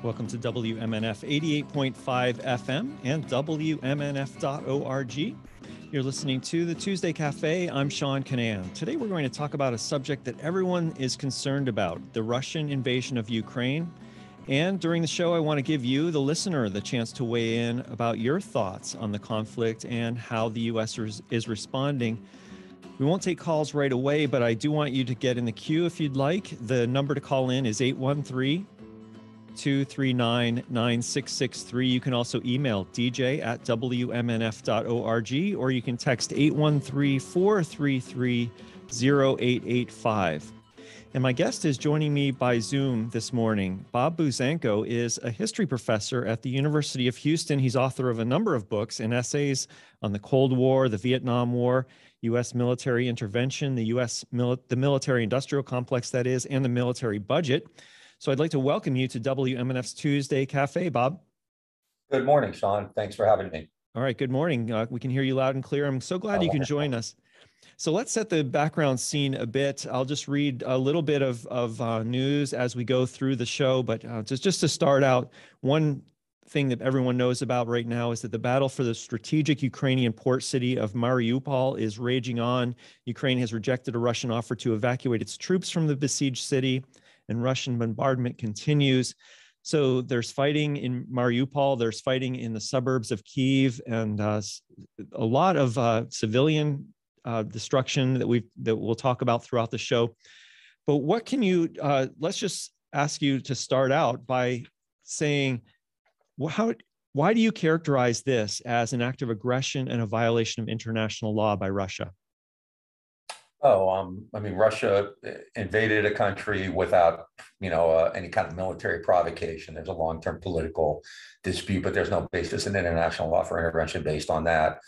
Welcome to WMNF 88.5 FM and WMNF.org. You're listening to the Tuesday Cafe. I'm Sean Kinane. Today we're going to talk about a subject that everyone is concerned about, the Russian invasion of Ukraine. And during the show, I want to give you, the listener, the chance to weigh in about your thoughts on the conflict and how the U.S. is responding. We won't take calls right away, but I do want you to get in the queue if you'd like. The number to call in is 813-239-9663. You can also email dj@wmnf.org, or you can text 813-433-0885. And my guest is joining me by Zoom this morning. Bob Buzanko is a history professor at the University of Houston. He's author of a number of books and essays on the Cold War, the Vietnam War, U.S. military intervention, the military-industrial complex, that is, and the military budget. So I'd like to welcome you to WMNF's Tuesday Cafe, Bob. Good morning, Sean. Thanks for having me. All right, good morning. We can hear you loud and clear. I'm so glad you can join us. So let's set the background scene a bit. I'll just read a little bit of news as we go through the show, but just to start out, one thing that everyone knows about right now is that the battle for the strategic Ukrainian port city of Mariupol is raging on. Ukraine has rejected a Russian offer to evacuate its troops from the besieged city, and Russian bombardment continues. So there's fighting in Mariupol, there's fighting in the suburbs of Kyiv, and a lot of civilian destruction that we'll talk about throughout the show. But what can you, let's just ask you to start out by saying, why do you characterize this as an act of aggression and a violation of international law by Russia? I mean, Russia invaded a country without, any kind of military provocation. There's a long-term political dispute, but there's no basis in international law for intervention based on that.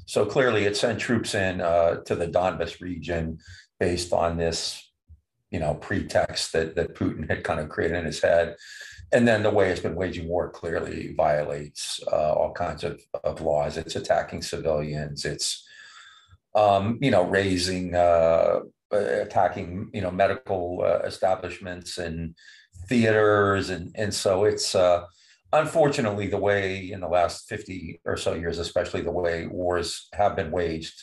So clearly it sent troops in to the Donbas region based on this, pretext that Putin had kind of created in his head. And then the way it's been waging war clearly violates all kinds of laws. It's attacking civilians. It's, attacking, medical establishments and theaters. And so it's, unfortunately, the way in the last 50 or so years, especially the way wars have been waged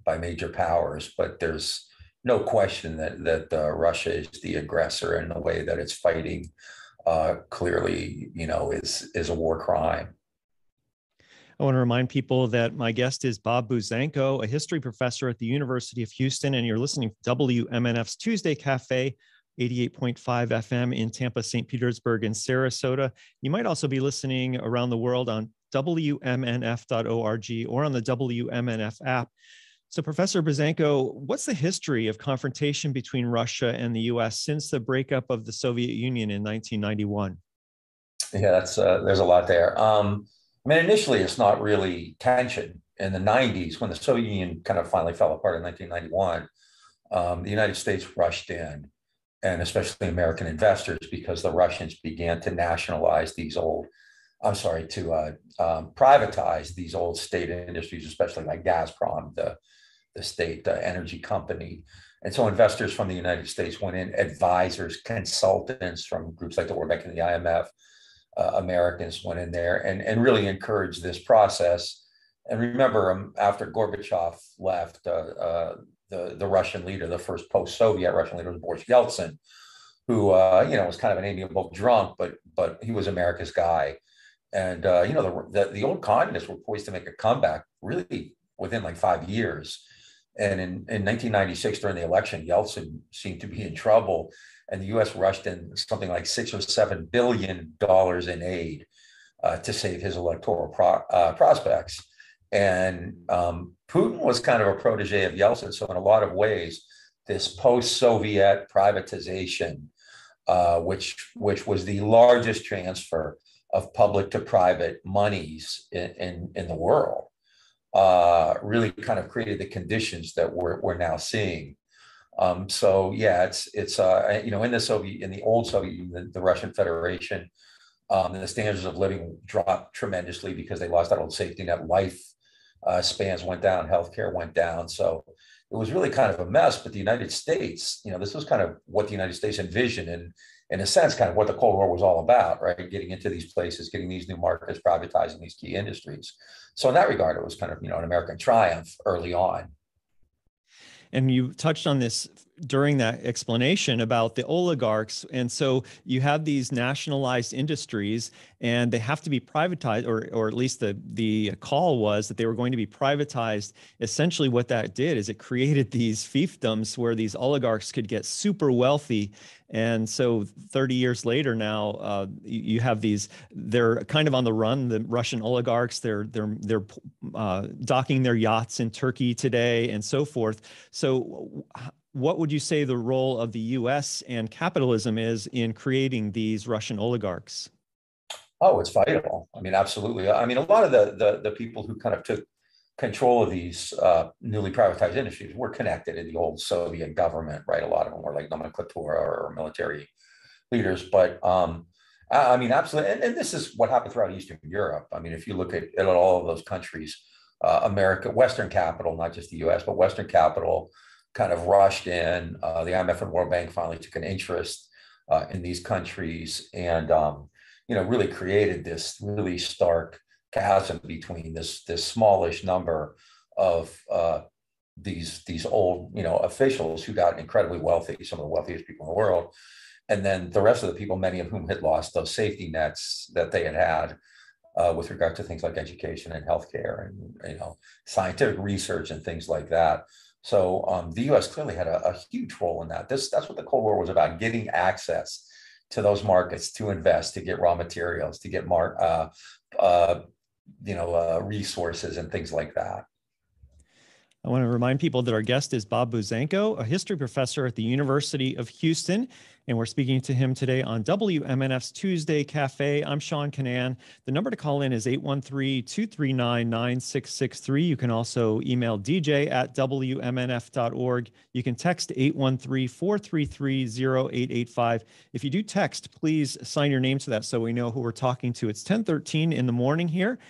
by major powers, but there's no question that Russia is the aggressor, and the way that it's fighting clearly, is a war crime. I want to remind people that my guest is Bob Buzanko, a history professor at the University of Houston, and you're listening to WMNF's Tuesday Cafe, 88.5 FM in Tampa, St. Petersburg, and Sarasota. You might also be listening around the world on WMNF.org or on the WMNF app. So, Professor Buzanko, what's the history of confrontation between Russia and the U.S. since the breakup of the Soviet Union in 1991? Yeah, there's a lot there. Initially, it's not really tension. In the 90s, when the Soviet Union kind of finally fell apart in 1991, the United States rushed in, and especially American investors, because the Russians began to privatize these old state industries, especially like Gazprom, the state energy company. And so investors from the United States went in, advisors, consultants from groups like the World Bank and the IMF, Americans went in there and really encouraged this process. And remember, after Gorbachev left, the Russian leader, the first post-Soviet Russian leader, was Boris Yeltsin, who was kind of an amiable drunk, but he was America's guy. And the old communists were poised to make a comeback really within like 5 years. And in 1996, during the election, Yeltsin seemed to be in trouble, and the U.S. rushed in something like $6 or $7 billion in aid to save his electoral prospects. And Putin was kind of a protege of Yeltsin. So in a lot of ways, this post-Soviet privatization, which was the largest transfer of public to private monies in the world, really kind of created the conditions that we're now seeing. So yeah, it's in the old Soviet Union, the Russian Federation, the standards of living dropped tremendously because they lost that old safety net. Life spans went down, healthcare went down. So it was really kind of a mess. But the United States, this was kind of what the United States envisioned, in a sense, kind of what the Cold War was all about, right? Getting into these places, getting these new markets, privatizing these key industries. So in that regard, it was kind of, an American triumph early on. And you touched on this during that explanation about the oligarchs. And so you have these nationalized industries and they have to be privatized, or at least the call was that they were going to be privatized. Essentially what that did is it created these fiefdoms where these oligarchs could get super wealthy. And so 30 years later now, you have these, they're kind of on the run, the Russian oligarchs, they're docking their yachts in Turkey today and so forth. So what would you say the role of the US and capitalism is in creating these Russian oligarchs? Oh, it's vital. I mean, absolutely. I mean, a lot of the people who kind of took control of these newly privatized industries were connected to the old Soviet government, right? A lot of them were like nomenklatura or military leaders. But I mean, absolutely. And this is what happened throughout Eastern Europe. I mean, if you look at all of those countries, America, Western capital, not just the US, but Western capital kind of rushed in. The IMF and World Bank finally took an interest in these countries and, really created this really stark chasm between this smallish number of these old officials who got incredibly wealthy, some of the wealthiest people in the world, and then the rest of the people, many of whom had lost those safety nets that they had with regard to things like education and healthcare and scientific research and things like that. So the U.S. clearly had a huge role in that. That's what the Cold War was about: getting access to those markets, to invest, to get raw materials, to get resources and things like that. I want to remind people that our guest is Bob Buzzanco, a history professor at the University of Houston, and we're speaking to him today on WMNF's Tuesday Cafe. I'm Sean Kinane. The number to call in is 813-239-9663. You can also email dj@wmnf.org. You can text 813-433-0885. If you do text, please sign your name to that so we know who we're talking to. It's 10:13 in the morning here.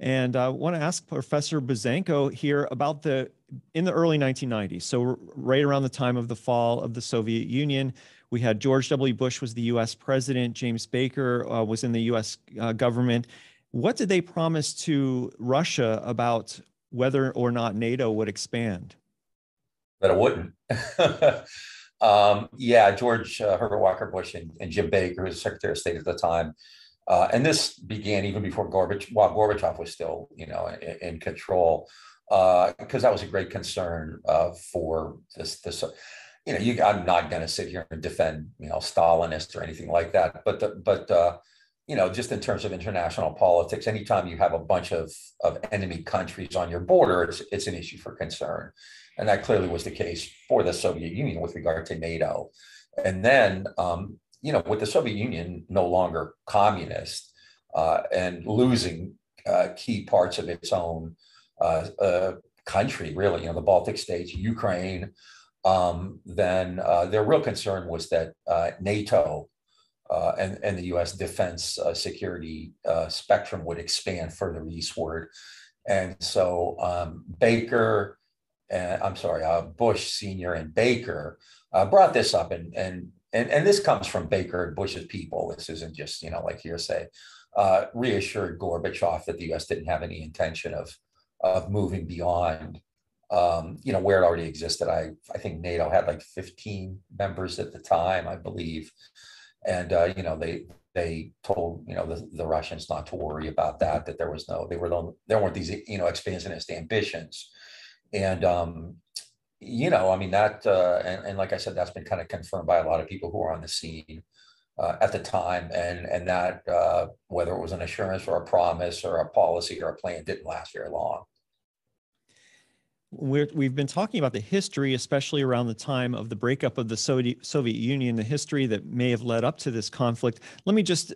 And I want to ask Professor Buzzanco here about in the early 1990s, so right around the time of the fall of the Soviet Union, we had George W. Bush was the U.S. president, James Baker was in the U.S. Government. What did they promise to Russia about whether or not NATO would expand? That it wouldn't. George Herbert Walker Bush and Jim Baker, who was Secretary of State at the time, and this began even before while Gorbachev was still, in control, because that was a great concern for this. I'm not going to sit here and defend, Stalinists or anything like that, but just in terms of international politics, anytime you have a bunch of enemy countries on your border, it's an issue for concern, and that clearly was the case for the Soviet Union with regard to NATO, and then. With the Soviet Union no longer communist and losing key parts of its own country, really, the Baltic states, Ukraine, then their real concern was that NATO and the U.S. defense security spectrum would expand further eastward. And so Bush Sr. and Baker brought this up and this comes from Baker and Bush's people. This isn't just, like hearsay, reassured Gorbachev that the U.S. didn't have any intention of moving beyond, where it already existed. I think NATO had like 15 members at the time, I believe. And, they told, the Russians not to worry about that there weren't these, expansionist ambitions. And, and like I said, that's been kind of confirmed by a lot of people who were on the scene at the time, and that whether it was an assurance or a promise or a policy or a plan didn't last very long. We've been talking about the history, especially around the time of the breakup of the Soviet Union, the history that may have led up to this conflict. Let me just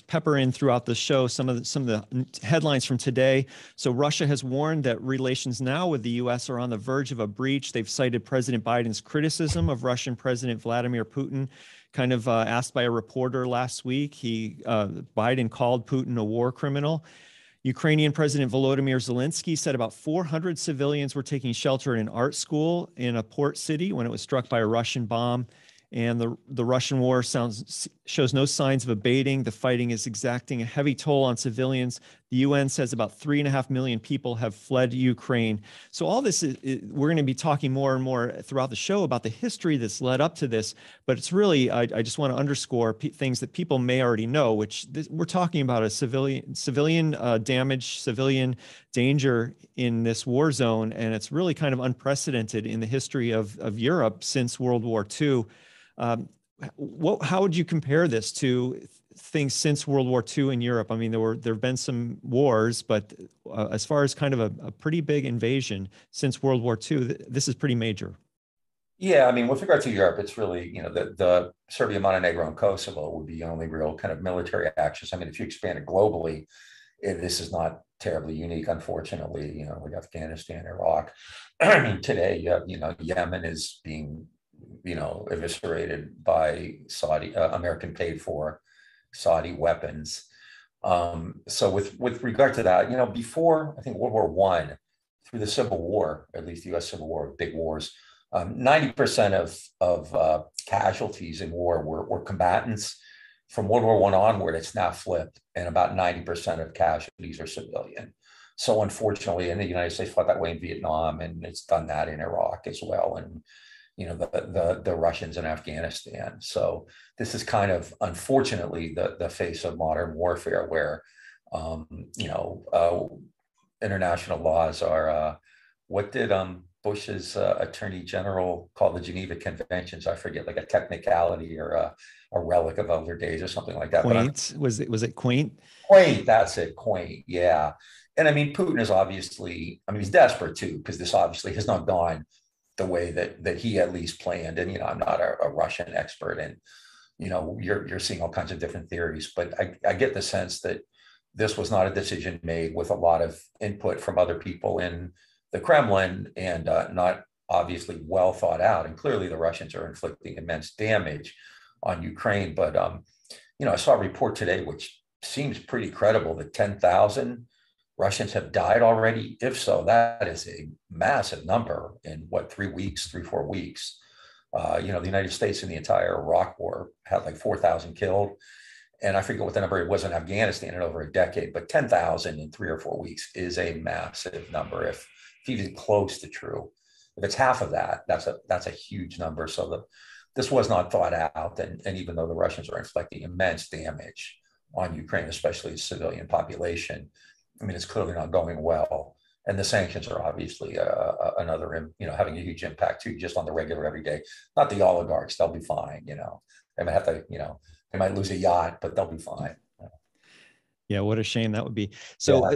pepper in throughout the show some of the headlines from today. So Russia has warned that relations now with the U.S. are on the verge of a breach. They've cited President Biden's criticism of Russian President Vladimir Putin. Kind of asked by a reporter last week, Biden called Putin a war criminal. Ukrainian President Volodymyr Zelensky said about 400 civilians were taking shelter in an art school in a port city when it was struck by a Russian bomb. And the Russian war shows no signs of abating. The fighting is exacting a heavy toll on civilians. The UN says about 3.5 million people have fled Ukraine. So all this we're going to be talking more and more throughout the show about the history that's led up to this. But it's really, I just want to underscore things that people may already know, which we're talking about a civilian damage, civilian danger in this war zone. And it's really kind of unprecedented in the history of Europe since World War II. How would you compare this to things since World War II in Europe? I mean, there have been some wars, but as far as kind of a pretty big invasion since World War II, this is pretty major. Yeah, I mean, with regard to Europe, it's really, the Serbia, Montenegro, and Kosovo would be the only real kind of military actions. I mean, if you expand it globally, this is not terribly unique, unfortunately. Like Afghanistan, Iraq. I mean, today, Yemen is being eviscerated by Saudi, American paid for Saudi weapons. So with regard to that, before I think World War I, through the Civil War, at least the U.S. Civil War, big wars, 90% of casualties in war were combatants. From World War I onward, it's now flipped, and about 90% of casualties are civilian. So unfortunately, and the United States fought that way in Vietnam, and it's done that in Iraq as well. And the Russians in Afghanistan. So this is kind of, unfortunately, the face of modern warfare, where international laws are what did Bush's attorney general call the Geneva Conventions? I forget, like a technicality or a relic of older days or something like that. Quaint. Was it quaint? Quaint, that's it, quaint. Yeah. And I mean, Putin is obviously, he's desperate too, because this obviously has not gone the way that he at least planned. And, I'm not a Russian expert, and, you're seeing all kinds of different theories, but I get the sense that this was not a decision made with a lot of input from other people in the Kremlin, and not obviously well thought out. And clearly the Russians are inflicting immense damage on Ukraine. But, I saw a report today, which seems pretty credible, that 10,000 Russians have died already. If so, that is a massive number in 3 weeks, 4 weeks. The United States in the entire Iraq war had like 4,000 killed. And I forget what the number it was in Afghanistan in over a decade, but 10,000 in 3 or 4 weeks is a massive number. If even close to true, if it's half of that, that's a huge number. So this was not thought out. And even though the Russians are inflicting immense damage on Ukraine, especially the civilian population, it's clearly not going well. And the sanctions are obviously another, having a huge impact too, just on the regular everyday, not the oligarchs. They'll be fine. They might have to, they might lose a yacht, but they'll be fine. Yeah, what a shame that would be. So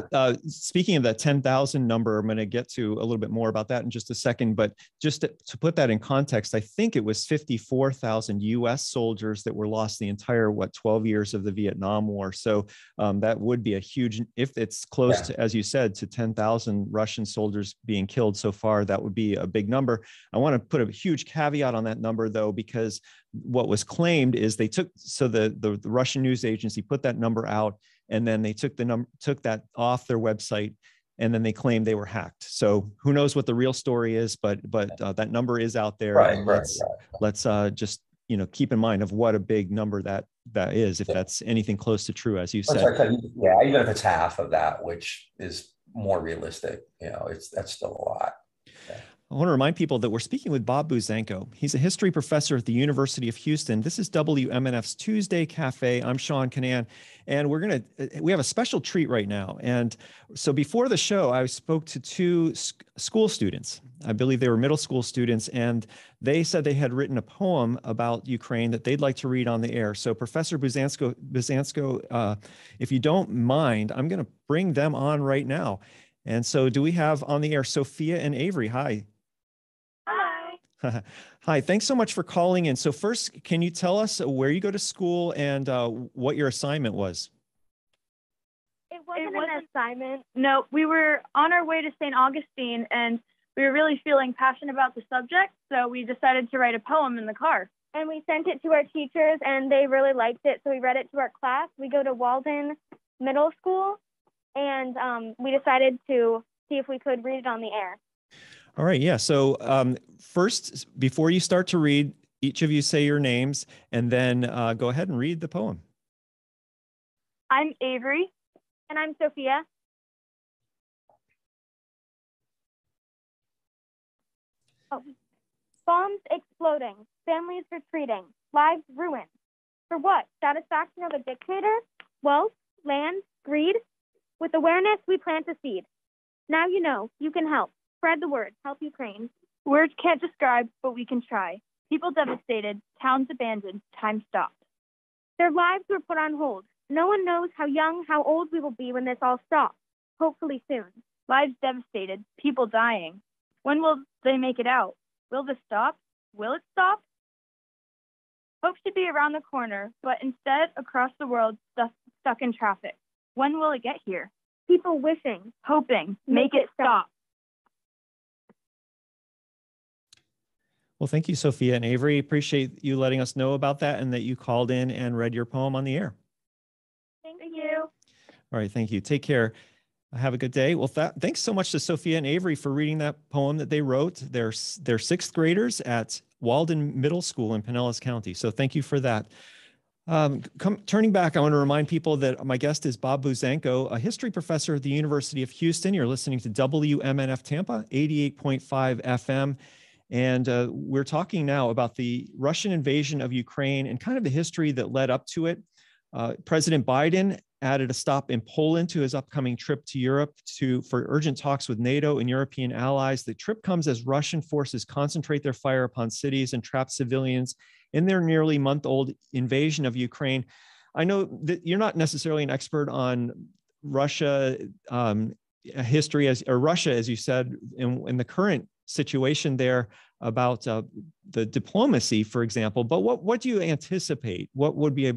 speaking of that 10,000 number, I'm going to get to a little bit more about that in just a second. But just to put that in context, I think it was 54,000 U.S. soldiers that were lost the entire, 12 years of the Vietnam War. So that would be a huge, if it's close to, as you said, to 10,000 Russian soldiers being killed so far, that would be a big number. I want to put a huge caveat on that number, though, because what was claimed is they took, so the Russian news agency put that number out, and then they took that off their website, and then they claimed they were hacked. So who knows what the real story is, but that number is out there. Right, and right. let's just keep in mind of what a big number that is, if that's anything close to true, as you said. Yeah, even if it's half of that, which is more realistic, that's still a lot. Yeah. I want to remind people that we're speaking with Bob Buzanko. He's a history professor at the University of Houston. This is WMNF's Tuesday Cafe. I'm Sean Kinane, and we have a special treat right now. And so before the show, I spoke to two school students. I believe they were middle school students, and they said they had written a poem about Ukraine that they'd like to read on the air. So Professor Buzanko, if you don't mind, I'm going to bring them on right now. And so do we have on the air Sophia and Avery? Hi. Hi, thanks so much for calling in. So first, can you tell us where you go to school and what your assignment was? It wasn't an assignment. No, we were on our way to St. Augustine, and we were really feeling passionate about the subject, so we decided to write a poem in the car. And we sent it to our teachers, and they really liked it, so we read it to our class. We go to Walden Middle School, and we decided to see if we could read it on the air. All right. Yeah. So first, before you start to read, each of you say your names, and then go ahead and read the poem. I'm Avery. And I'm Sophia. Oh. Bombs exploding, families retreating, lives ruined. For what? Satisfaction of a dictator? Wealth, land, greed? With awareness, we plant a seed. Now you know, you can help. Spread the word, help Ukraine. Words can't describe, but we can try. People devastated, towns abandoned, time stopped. Their lives were put on hold. No one knows how young, how old we will be when this all stops. Hopefully soon. Lives devastated, people dying. When will they make it out? Will this stop? Will it stop? Hope should be around the corner, but instead across the world, stuck in traffic. When will it get here? People wishing, hoping, make it stop. Well, thank you, Sophia and Avery. Appreciate you letting us know about that and that you called in and read your poem on the air. Thank you. All right, thank you. Take care. Have a good day. Well, thanks so much to Sophia and Avery for reading that poem that they wrote. They're sixth graders at Walden Middle School in Pinellas County. So thank you for that. Turning back, I want to remind people that my guest is Bob Buzanko, a history professor at the University of Houston. You're listening to WMNF Tampa, 88.5 FM. And we're talking now about the Russian invasion of Ukraine and kind of the history that led up to it. President Biden added a stop in Poland to his upcoming trip to Europe for urgent talks with NATO and European allies. The trip comes as Russian forces concentrate their fire upon cities and trap civilians in their nearly month-old invasion of Ukraine. I know that you're not necessarily an expert on Russia history, Russia, as you said, in the current situation there about the diplomacy, for example. But what do you anticipate? What would be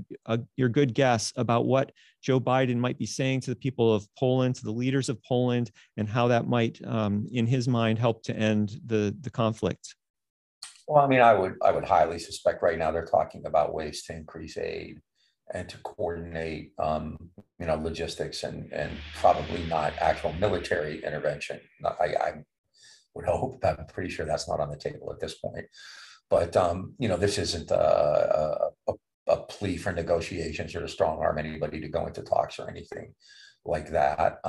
your good guess about what Joe Biden might be saying to the people of Poland, to the leaders of Poland, and how that might, in his mind, help to end the conflict? Well, I mean, I would highly suspect right now they're talking about ways to increase aid and to coordinate, logistics and probably not actual military intervention. I would hope, but I'm pretty sure that's not on the table at this point. But this isn't a plea for negotiations or to strong arm anybody to go into talks or anything like that.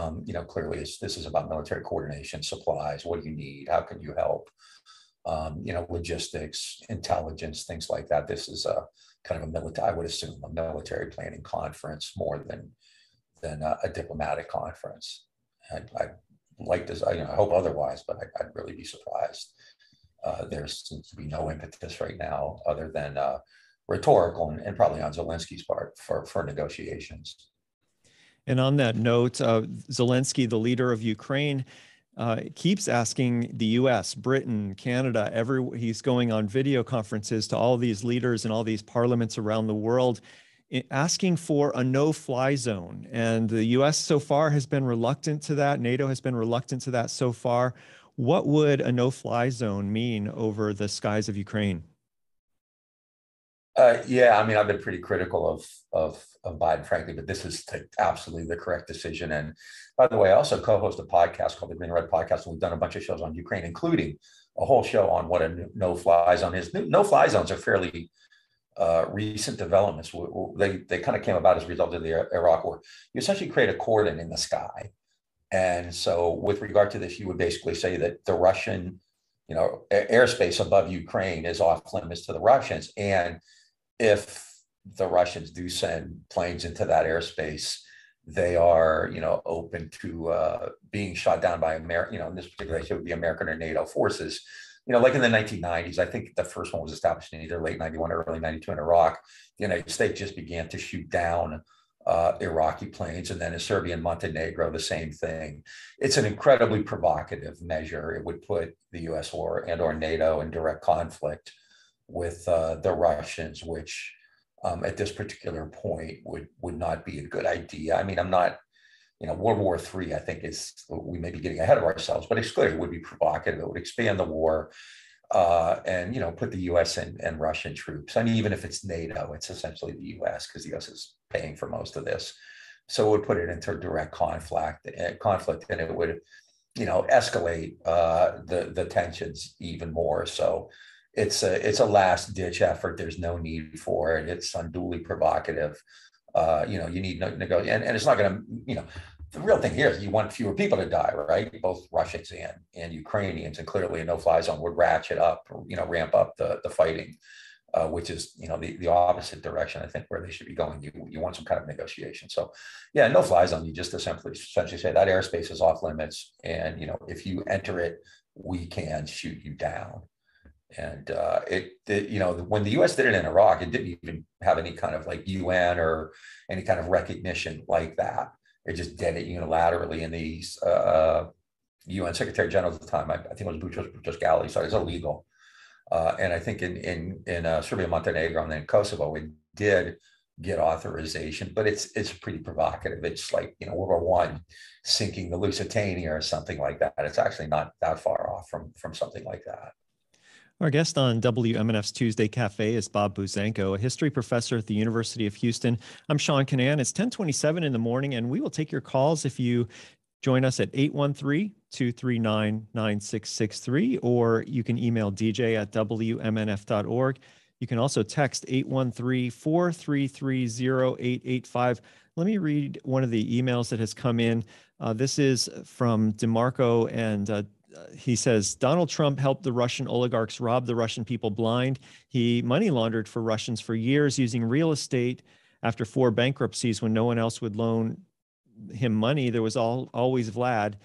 Clearly this is about military coordination, supplies. What do you need? How can you help? Logistics, intelligence, things like that. This is a kind of I would assume a military planning conference more than a diplomatic conference. I like this. I hope otherwise, but I'd really be surprised. There seems to be no impetus right now other than rhetorical and probably on Zelensky's part for negotiations. And on that note, Zelensky, the leader of Ukraine, keeps asking the U.S., Britain, Canada, he's going on video conferences to all these leaders and all these parliaments around the world, asking for a no-fly zone. And the U.S. so far has been reluctant to that. NATO has been reluctant to that so far. What would a no-fly zone mean over the skies of Ukraine? Yeah, I mean, I've been pretty critical of Biden, frankly, but this is absolutely the correct decision. And by the way, I also co-host a podcast called the Green Red Podcast, and we've done a bunch of shows on Ukraine, including a whole show on what a no-fly zone is. No-fly zones are fairly recent developments. They kind of came about as a result of the Iraq War. You essentially create a cordon in the sky. And so with regard to this, you would basically say that the Russian, airspace above Ukraine is off limits to the Russians. And if the Russians do send planes into that airspace, they are, open to being shot down by American, in this particular case, it would be American or NATO forces. Like in the 1990s, I think the first one was established in either late 91 or early 92 in Iraq. The United States just began to shoot down Iraqi planes, and then in Serbia and Montenegro, the same thing. It's an incredibly provocative measure. It would put the U.S. or NATO in direct conflict with the Russians, which at this particular point would not be a good idea. I mean, I'm not, World War III, I think we may be getting ahead of ourselves, but it's clear it would be provocative. It would expand the war and, put the U.S. and Russian troops. I mean, even if it's NATO, it's essentially the U.S. because the U.S. is paying for most of this. So it would put it into a direct conflict, and it would, escalate the tensions even more. So it's a last ditch effort. There's no need for it. It's unduly provocative. You need no negotiation, and it's not going to, the real thing here is you want fewer people to die, right? Both Russians and Ukrainians, and clearly a no-fly zone would ratchet up, ramp up the fighting, which is, the opposite direction, I think, where they should be going. You want some kind of negotiation. So, yeah, no-fly zone. You just essentially say that airspace is off limits, and if you enter it, we can shoot you down. And when the U.S. did it in Iraq, it didn't even have any kind of like UN or any kind of recognition like that. It just did it unilaterally. And the UN Secretary General at the time, I think it was Boutros Ghali, so it's illegal. And I think in Serbia, Montenegro, and then Kosovo, it did get authorization, but it's pretty provocative. It's like, World War I sinking the Lusitania or something like that. It's actually not that far off from something like that. Our guest on WMNF's Tuesday Cafe is Bob Buzzanco, a history professor at the University of Houston. I'm Sean Kinane. It's 10:27 in the morning, and we will take your calls if you join us at 813-239-9663, or you can email dj@wmnf.org. You can also text 813-433-0885. Let me read one of the emails that has come in. This is from DeMarco, and he says, Donald Trump helped the Russian oligarchs rob the Russian people blind. He money laundered for Russians for years using real estate after 4 bankruptcies when no one else would loan him money. There was always Vlad.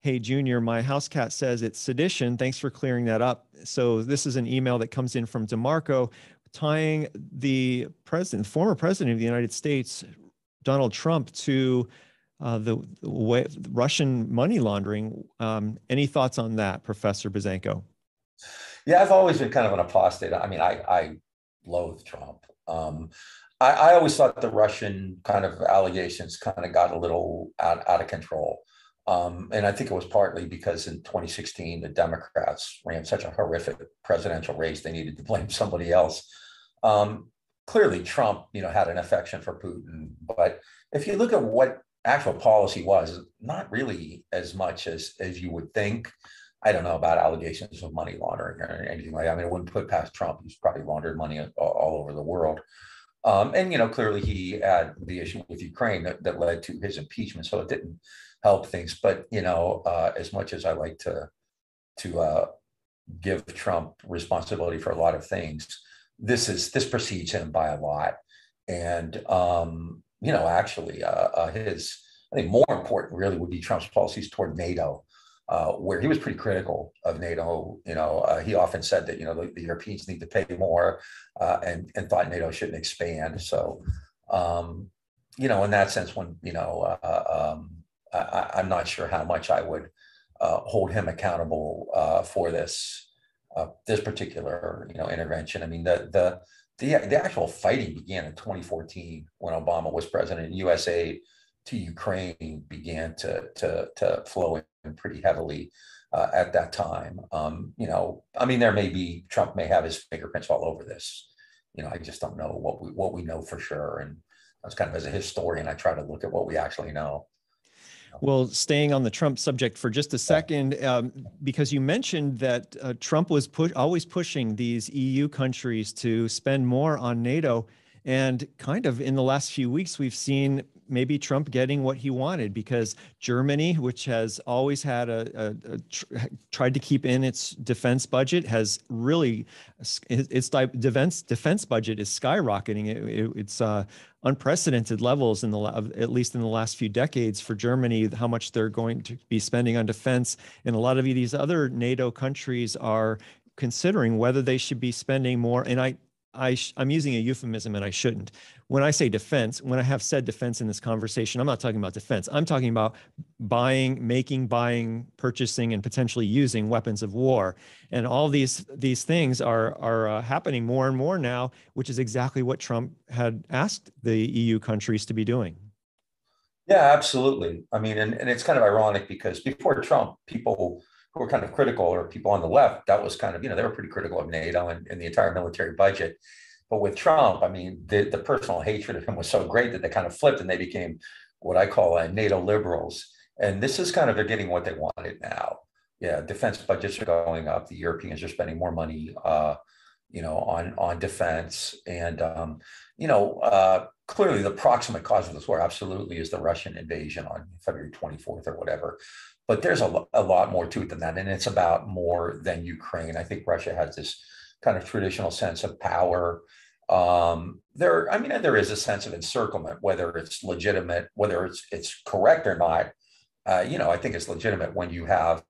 Hey, Junior, my house cat says it's sedition. Thanks for clearing that up. So this is an email that comes in from DeMarco tying the former president of the United States, Donald Trump, to the Russian money laundering. Any thoughts on that, Professor Buzzanco? Yeah, I've always been kind of an apostate. I mean, I loathe Trump. I always thought the Russian kind of allegations kind of got a little out of control. And I think it was partly because in 2016, the Democrats ran such a horrific presidential race, they needed to blame somebody else. Clearly, Trump, had an affection for Putin. But if you look at what actual policy was, not really as much as you would think. I don't know about allegations of money laundering or anything like that. I mean, I wouldn't put past Trump. He's probably laundered money all over the world. And, clearly he had the issue with Ukraine that led to his impeachment. So it didn't help things. But, as much as I like to give Trump responsibility for a lot of things, this precedes him by a lot. And, actually, I think more important really would be Trump's policies toward NATO, where he was pretty critical of NATO. He often said that, the Europeans need to pay more and thought NATO shouldn't expand. So, in that sense, when, I'm not sure how much I would hold him accountable for this particular, intervention. I mean, the actual fighting began in 2014 when Obama was president, and U.S. aid to Ukraine began to flow in pretty heavily at that time. Trump may have his fingerprints all over this. I just don't know what we know for sure. And that's kind of, as a historian, I try to look at what we actually know. Well, staying on the Trump subject for just a second, because you mentioned that Trump was always pushing these EU countries to spend more on NATO. And kind of in the last few weeks, we've seen maybe Trump getting what he wanted, because Germany, which has always had tried to keep in its defense budget, has really, its defense budget is skyrocketing. It's unprecedented levels at least in the last few decades for Germany, how much they're going to be spending on defense. And a lot of these other NATO countries are considering whether they should be spending more. And I'm using a euphemism, and I shouldn't. When I say defense, when I have said defense in this conversation, I'm not talking about defense. I'm talking about buying, purchasing, and potentially using weapons of war. And all these things are happening more and more now, which is exactly what Trump had asked the EU countries to be doing. Yeah, absolutely. I mean, and it's kind of ironic because before Trump, people who were kind of critical, or people on the left, that was kind of, they were pretty critical of NATO and the entire military budget. But with Trump, I mean, the personal hatred of him was so great that they kind of flipped and they became what I call NATO liberals. And this is kind of, they're getting what they wanted now. Yeah, defense budgets are going up. The Europeans are spending more money, on defense, and clearly the proximate cause of this war absolutely is the Russian invasion on February 24th or whatever. But there's a lot more to it than that, and it's about more than Ukraine. I think Russia has this kind of traditional sense of power. There is a sense of encirclement, whether it's legitimate, whether it's correct or not. I think it's legitimate when you have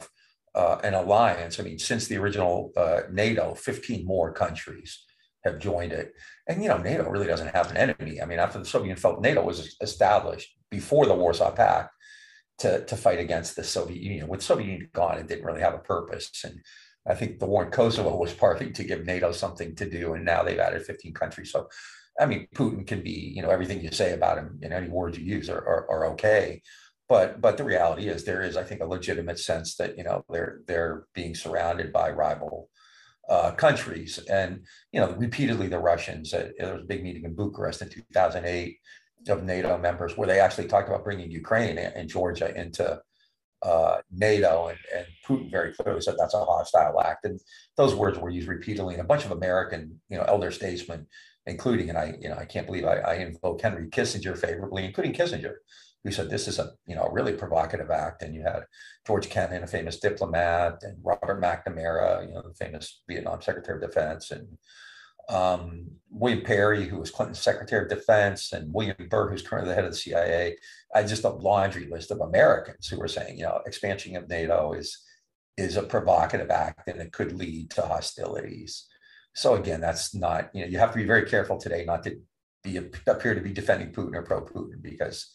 an alliance. I mean, since the original NATO, 15 more countries have joined it. And, NATO really doesn't have an enemy. I mean, after the Soviet felt NATO was established before the Warsaw Pact to fight against the Soviet Union. With the Soviet Union gone, it didn't really have a purpose. And I think the war in Kosovo was partly to give NATO something to do. And now they've added 15 countries. So, I mean, Putin can be, everything you say about him, any words you use are okay. But the reality is there is, I think, a legitimate sense that, they're being surrounded by rival countries. And, repeatedly the Russians, there was a big meeting in Bucharest in 2008 of NATO members where they actually talked about bringing Ukraine and Georgia into NATO, and Putin very clearly said that's a hostile act. And those words were used repeatedly. And a bunch of American, elder statesmen, including, and I can't believe I invoke Henry Kissinger favorably, including Kissinger, who said this is a really provocative act. And you had George Kennan, a famous diplomat, and Robert McNamara, the famous Vietnam Secretary of Defense, and William Perry, who was Clinton's Secretary of Defense, and William Burr, who's currently the head of the CIA. Just a laundry list of Americans who were saying, expansion of NATO is a provocative act and it could lead to hostilities. So again, that's not, you have to be very careful today not to appear to be defending Putin or pro-Putin, because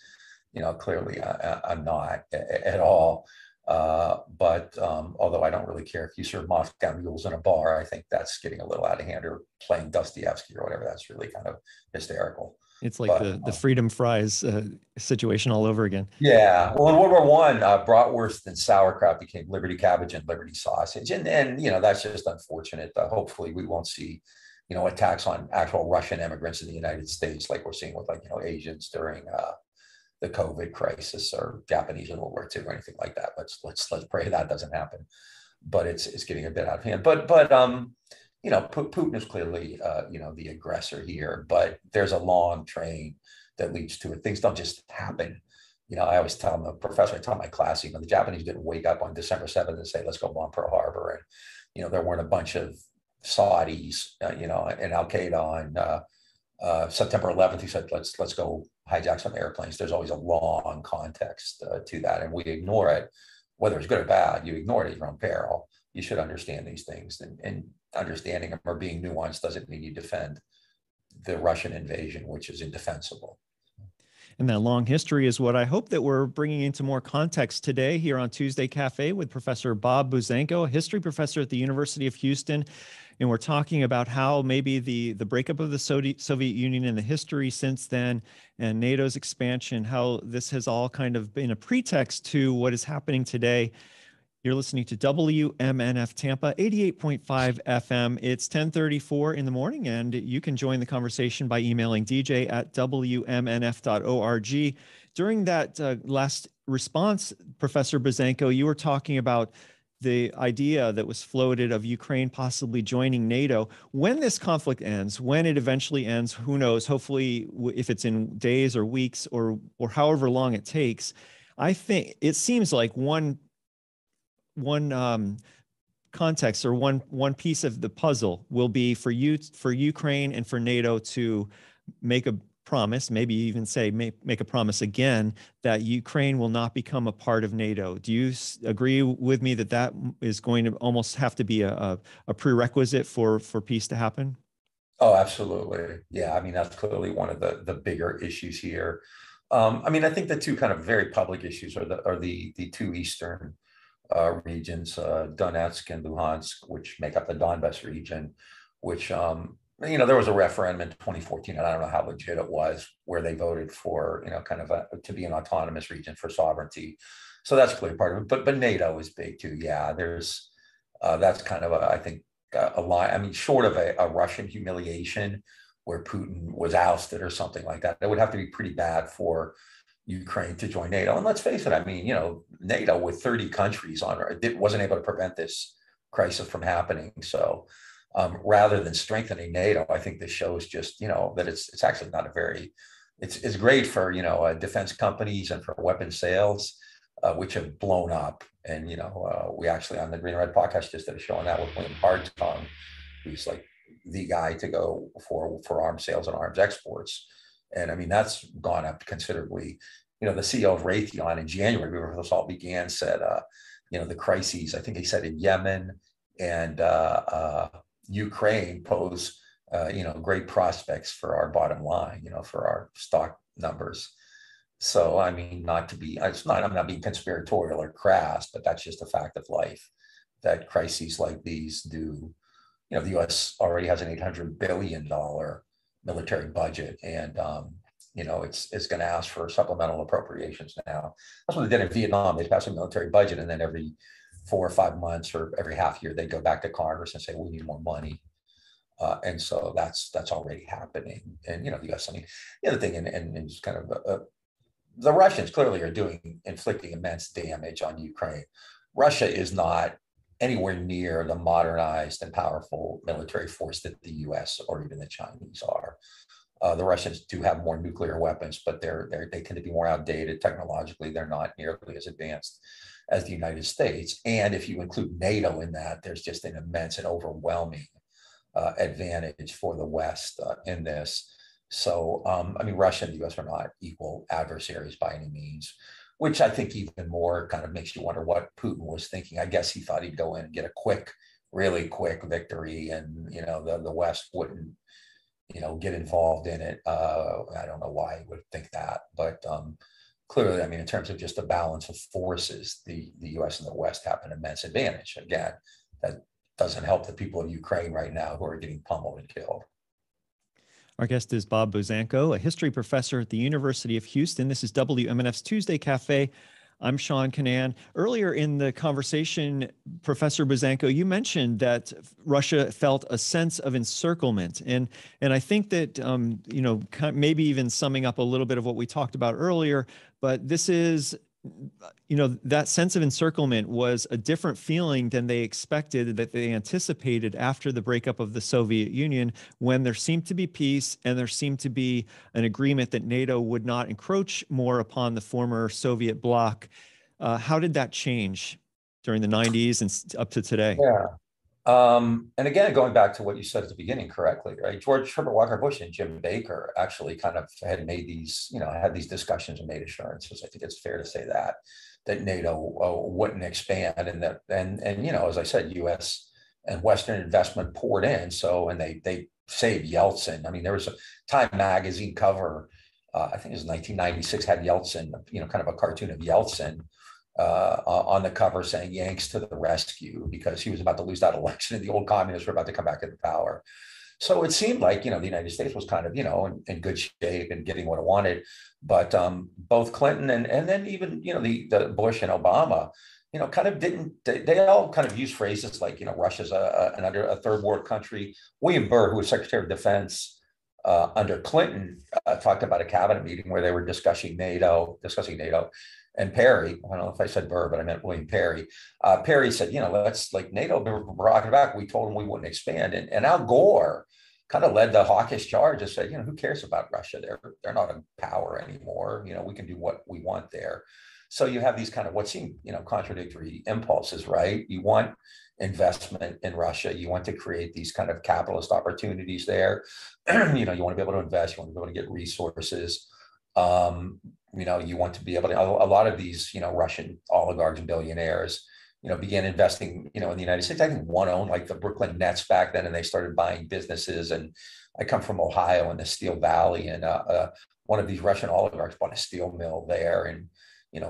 clearly I'm not at all. But although I don't really care if you serve Moscow mules in a bar, I think that's getting a little out of hand, or playing Dostoevsky or whatever. That's really kind of hysterical. It's like the freedom fries situation all over again. Yeah. Well, in World War I, bratwurst and sauerkraut became Liberty cabbage and Liberty sausage. And that's just unfortunate. Hopefully we won't see, attacks on actual Russian immigrants in the United States like we're seeing with Asians during the COVID crisis, or Japanese in World War II, or anything like that. Let's pray that doesn't happen. But it's getting a bit out of hand. But Putin is clearly the aggressor here. But there's a long train that leads to it. Things don't just happen. I always tell the professor, I tell my class, the Japanese didn't wake up on December 7th and say, let's go bomb Pearl Harbor. And there weren't a bunch of Saudis, and Al Qaeda on September 11th who said, let's go hijack some airplanes. There's always a long context to that, and we ignore it, whether it's good or bad. You ignore it at your own peril. You should understand these things, and understanding them or being nuanced doesn't mean you defend the Russian invasion, which is indefensible. And that long history is what I hope that we're bringing into more context today here on Tuesday Cafe with Professor Bob Buzzanco, a history professor at the University of Houston. And we're talking about how maybe the breakup of the Soviet Union and the history since then, and NATO's expansion, how this has all kind of been a pretext to what is happening today. You're listening to WMNF Tampa, 88.5 FM. It's 10:34 in the morning, and you can join the conversation by emailing dj@wmnf.org. During that last response, Professor Buzzanco, you were talking about the idea that was floated of Ukraine possibly joining NATO. When this conflict ends, when it eventually ends, who knows? Hopefully, if it's in days or weeks or however long it takes, I think it seems like one context or one piece of the puzzle will be for Ukraine and for NATO to make a promise, maybe even say make a promise again, that Ukraine will not become a part of NATO. Do you agree with me that is going to almost have to be a prerequisite for peace to happen? Oh, absolutely. Yeah, that's clearly one of the bigger issues here. I think the two kind of very public issues are the two eastern regions, Donetsk and Luhansk, which make up the Donbas region, which, there was a referendum in 2014, and I don't know how legit it was, where they voted for, to be an autonomous region for sovereignty. So that's clearly part of it. But NATO is big too. Yeah, that's kind of I think a line. Short of a Russian humiliation where Putin was ousted or something like that, it would have to be pretty bad for Ukraine to join NATO. And let's face it, I mean, NATO with 30 countries on it wasn't able to prevent this crisis from happening. So rather than strengthening NATO, I think this shows just, that it's actually not a very, it's great for, defense companies and for weapon sales, which have blown up. And, we actually on the Green and Red podcast just did a show on that with William Hartung, who's like the guy to go for arms sales and arms exports. And I mean, that's gone up considerably. The CEO of Raytheon in January, before this all began, said, the crises, I think he said in Yemen and Ukraine pose, great prospects for our bottom line, for our stock numbers. So, I mean, I'm not being conspiratorial or crass, but that's just a fact of life, that crises like these do. The U.S. already has an $800 billion military budget, and it's going to ask for supplemental appropriations now. That's what they did in Vietnam. They passed a military budget, and then every 4 or 5 months or every half year, they go back to Congress and say, we need more money. And so that's already happening. And, the U.S., I mean, the other thing, and it's kind of, the Russians clearly are inflicting immense damage on Ukraine. Russia is not anywhere near the modernized and powerful military force that the U.S. or even the Chinese are. The Russians do have more nuclear weapons, but they tend to be more outdated technologically. They're not nearly as advanced as the United States. And if you include NATO in that, there's just an immense and overwhelming advantage for the West in this. So, I mean, Russia and the U.S. are not equal adversaries by any means, which I think even more kind of makes you wonder what Putin was thinking. I guess he thought he'd go in and get a really quick victory, and the West wouldn't get involved in it. I don't know why he would think that, but clearly, I mean, in terms of just the balance of forces, the U.S. and the West have an immense advantage. Again, that doesn't help the people of Ukraine right now who are getting pummeled and killed. Our guest is Bob Buzzanco, a history professor at the University of Houston. This is WMNF's Tuesday Cafe. I'm Sean Kinane. Earlier in the conversation, Professor Buzzanco, you mentioned that Russia felt a sense of encirclement. And I think that, maybe even summing up a little bit of what we talked about earlier, but this is, that sense of encirclement was a different feeling than they expected, that they anticipated after the breakup of the Soviet Union, when there seemed to be peace and there seemed to be an agreement that NATO would not encroach more upon the former Soviet bloc. How did that change during the 90s and up to today? Yeah. And again, going back to what you said at the beginning correctly, right? George Herbert Walker Bush and Jim Baker actually kind of had made these, had these discussions and made assurances. I think it's fair to say that NATO wouldn't expand, and that, and as I said, U.S. and Western investment poured in. So, and they saved Yeltsin. I mean, there was a Time magazine cover, I think it was 1996, had Yeltsin, kind of a cartoon of Yeltsin on the cover saying "Yanks to the rescue," because he was about to lose that election and the old communists were about to come back into power. So it seemed like, the United States was kind of, in good shape and getting what it wanted. But both Clinton and then even, the Bush and Obama, kind of didn't, they all kind of used phrases like, Russia's a third world country. William Burr, who was Secretary of Defense under Clinton, talked about a cabinet meeting where they were discussing NATO. And Perry, I don't know if I said Burr, but I meant William Perry. Perry said, let's, like, NATO brought it back. We told them we wouldn't expand. And Al Gore kind of led the hawkish charge and said, who cares about Russia? They're not a power anymore. We can do what we want there. So you have these kind of what seem, contradictory impulses, right? You want investment in Russia. You want to create these kind of capitalist opportunities there. You want to be able to invest. You want to be able to get resources. You want to be able to, a lot of these, Russian oligarchs and billionaires, began investing, in the United States. I think one owned like the Brooklyn Nets back then, and they started buying businesses. And I come from Ohio in the Steel Valley, and one of these Russian oligarchs bought a steel mill there, and,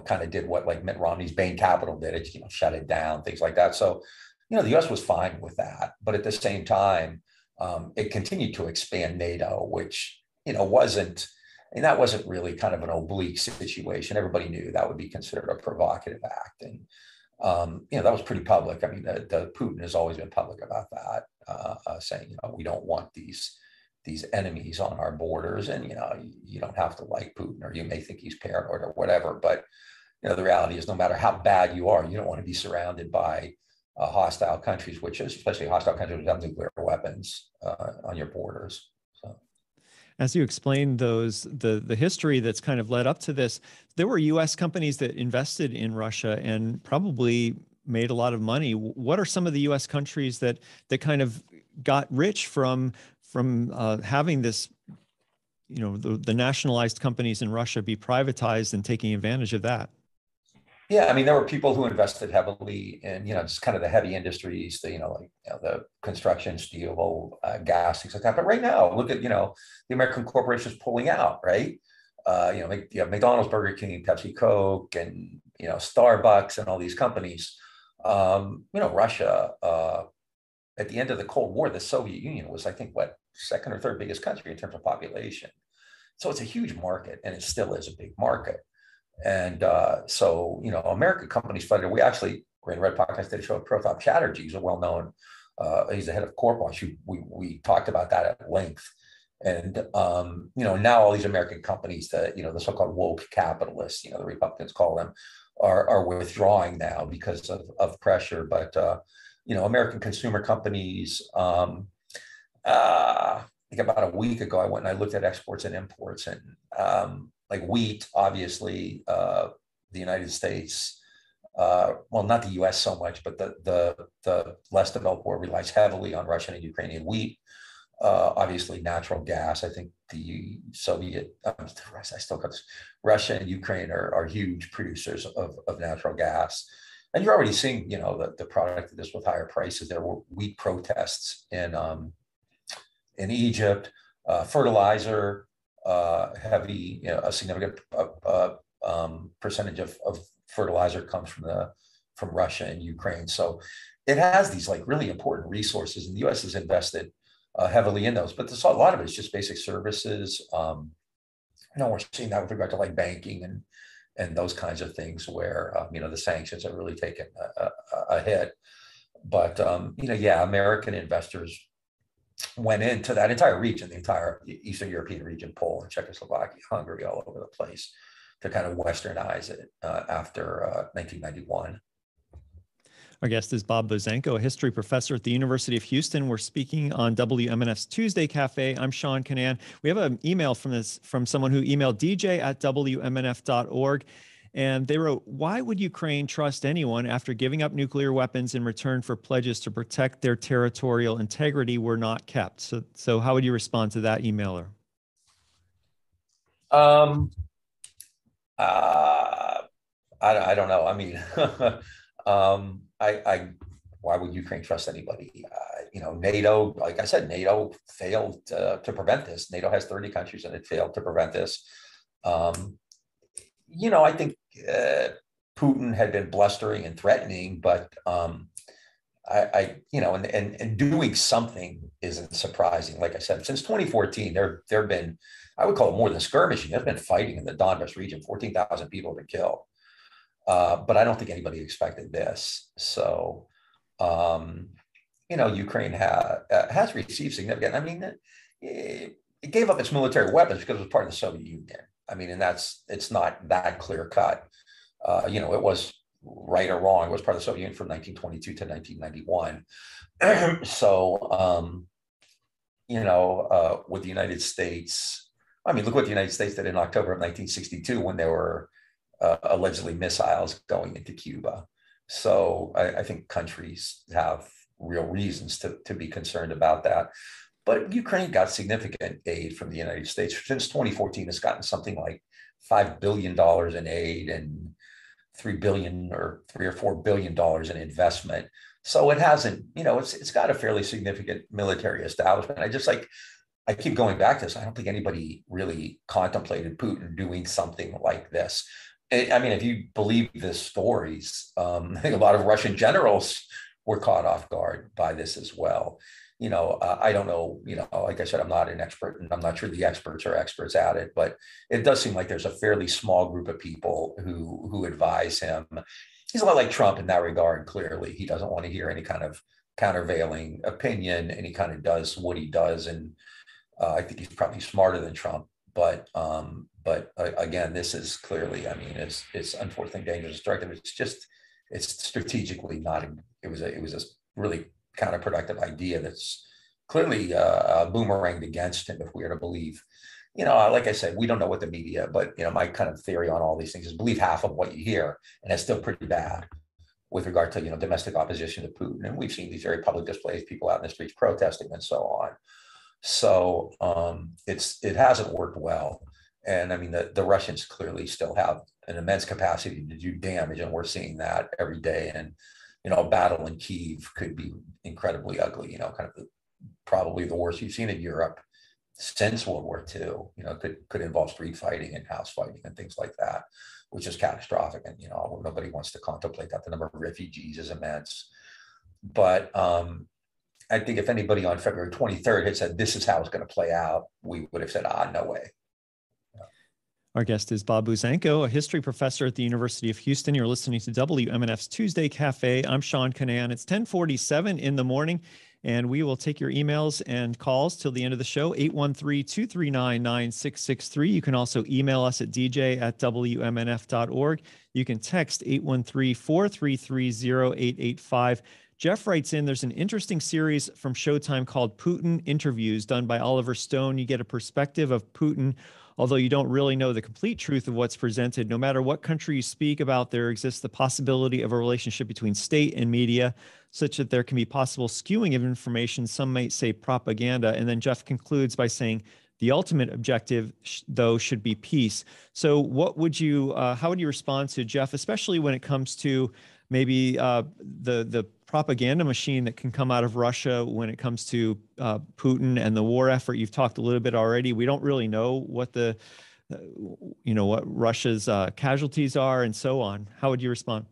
kind of did what like Mitt Romney's Bain Capital did. It, shut it down, things like that. So, the U.S. was fine with that. But at the same time, it continued to expand NATO, which, and that wasn't really kind of an oblique situation. Everybody knew that would be considered a provocative act. And, that was pretty public. I mean, the Putin has always been public about that, saying, we don't want these these enemies on our borders. And, you don't have to like Putin, or you may think he's paranoid or whatever, but, the reality is no matter how bad you are, you don't want to be surrounded by hostile countries, which is especially hostile countries that have nuclear weapons on your borders. So, as you explained the history that's kind of led up to this, there were U.S. companies that invested in Russia and probably made a lot of money. What are some of the U.S. countries that kind of got rich from having this, the nationalized companies in Russia be privatized and taking advantage of that? Yeah, I mean, there were people who invested heavily in, just kind of the heavy industries, the construction, steel, gas, things like that. But right now, look at, the American corporations pulling out, right? You have McDonald's, Burger King, Pepsi, Coke, and, Starbucks and all these companies. Russia, at the end of the Cold War, the Soviet Union was, I think, second or third biggest country in terms of population. So it's a huge market, and it still is a big market. And so, American companies funded. We actually, Grand Red Podcast did a show with Pratap Chatterjee. He's a well-known, he's the head of CorpWatch. We talked about that at length. And, now all these American companies that, the so-called woke capitalists, the Republicans call them, are withdrawing now because of pressure. But, American consumer companies, I think about a week ago, I went and I looked at exports and imports, and like wheat, obviously, the United States, well, not the U.S. so much, but the less developed world relies heavily on Russian and Ukrainian wheat. Obviously, natural gas. I think the Russia and Ukraine are huge producers of natural gas. And you're already seeing, the product of this with higher prices. There were wheat protests in Egypt, fertilizer, heavy, a significant percentage of fertilizer comes from Russia and Ukraine. So it has these really important resources, and the U.S. has invested heavily in those. But a lot of it is just basic services. We're seeing that with regard to banking and those kinds of things where the sanctions have really taken a hit. But American investors went into that entire region, the entire Eastern European region, Poland, Czechoslovakia, Hungary, all over the place, to kind of westernize it after 1991. Our guest is Bob Bozenko, a history professor at the University of Houston. We're speaking on WMNF's Tuesday Cafe. I'm Sean Kinane. We have an email from someone who emailed dj@wmnf.org. And they wrote, why would Ukraine trust anyone after giving up nuclear weapons in return for pledges to protect their territorial integrity were not kept? So how would you respond to that emailer? I don't know. I mean, why would Ukraine trust anybody? NATO, like I said, NATO failed to prevent this. NATO has 30 countries and it failed to prevent this. I think Putin had been blustering and threatening, but and doing something isn't surprising. Like I said, since 2014, there have been, I would call it more than skirmishing. There's been fighting in the Donbas region. 14,000 people have been killed. But I don't think anybody expected this. So, Ukraine has received significant. I mean, it gave up its military weapons because it was part of the Soviet Union. I mean, and it's not that clear cut. It was right or wrong. It was part of the Soviet Union from 1922 to 1991. So, with the United States, I mean, look what the United States did in October of 1962 when there were allegedly missiles going into Cuba. So I think countries have real reasons to be concerned about that. But Ukraine got significant aid from the United States. Since 2014, it's gotten something like $5 billion in aid and $3 or $4 billion in investment. So it hasn't, it's got a fairly significant military establishment. I keep going back to this. I don't think anybody really contemplated Putin doing something like this. I mean, if you believe the stories, I think a lot of Russian generals were caught off guard by this as well. I don't know, like I said, I'm not an expert and I'm not sure the experts are experts at it, but it does seem like there's a fairly small group of people who advise him. He's a lot like Trump in that regard. Clearly, he doesn't want to hear any kind of countervailing opinion, and he kind of does what he does. And, I think he's probably smarter than Trump, but again, this is clearly, I mean, it's unfortunately dangerous, destructive. It's strategically not. It was a really counterproductive idea that's clearly boomeranged against him, if we are to believe. Like I said, we don't know what the media, but my kind of theory on all these things is believe half of what you hear, and that's still pretty bad with regard to domestic opposition to Putin. And we've seen these very public displays, people out in the streets protesting and so on. So it hasn't worked well. And I mean, the Russians clearly still have an immense capacity to do damage, and we're seeing that every day. And a battle in Kyiv could be incredibly ugly. Kind of probably the worst you've seen in Europe since World War II. Could involve street fighting and house fighting and things like that, which is catastrophic. And nobody wants to contemplate that. The number of refugees is immense. But I think if anybody on February 23rd had said this is how it's going to play out, we would have said, no way. Our guest is Bob Buzanko, a history professor at the University of Houston. You're listening to WMNF's Tuesday Cafe. I'm Sean Kinane. It's 10:47 in the morning, and we will take your emails and calls till the end of the show, 813-239-9663. You can also email us at dj@wmnf.org. You can text 813-433-0885. Jeff writes in, there's an interesting series from Showtime called Putin Interviews done by Oliver Stone. You get a perspective of Putin, although you don't really know the complete truth of what's presented. No matter what country you speak about, there exists the possibility of a relationship between state and media, such that there can be possible skewing of information. Some might say propaganda. And then Jeff concludes by saying, the ultimate objective, though, should be peace. So how would you respond to Jeff, especially when it comes to maybe the propaganda machine that can come out of Russia when it comes to Putin and the war effort? You've talked a little bit already. We don't really know what what Russia's casualties are and so on. How would you respond?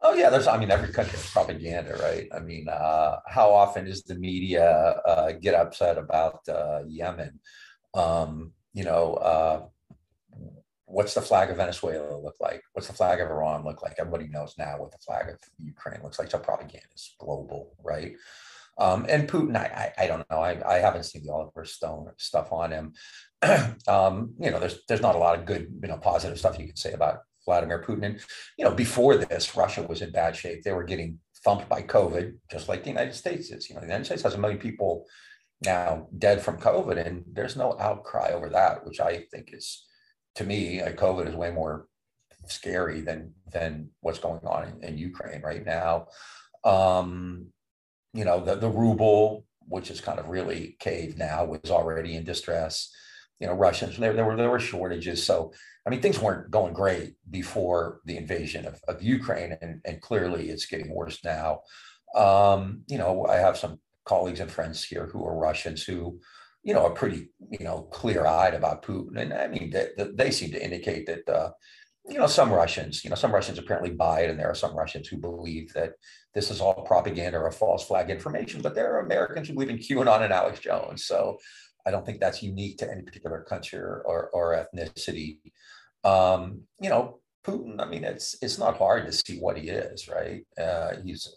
Oh yeah, every country has propaganda, right? I mean, how often does the media get upset about Yemen? What's the flag of Venezuela look like? What's the flag of Iran look like? Everybody knows now what the flag of Ukraine looks like. So propaganda is global, right? And Putin, I don't know. I haven't seen the Oliver Stone stuff on him. There's not a lot of good, positive stuff you can say about Vladimir Putin. And, before this, Russia was in bad shape. They were getting thumped by COVID, just like the United States is. The United States has 1 million people now dead from COVID, and there's no outcry over that, which I think is, to me, COVID is way more scary than what's going on in Ukraine right now. The ruble, which is kind of really caved now, was already in distress. Russians, there were shortages. So, things weren't going great before the invasion of Ukraine, and clearly it's getting worse now. I have some colleagues and friends here who are Russians who, are pretty, clear-eyed about Putin. And they seem to indicate that, some Russians apparently buy it. And there are some Russians who believe that this is all propaganda or a false flag information, but there are Americans who believe in QAnon and Alex Jones. So I don't think that's unique to any particular country or ethnicity. Putin, it's not hard to see what he is, right? He's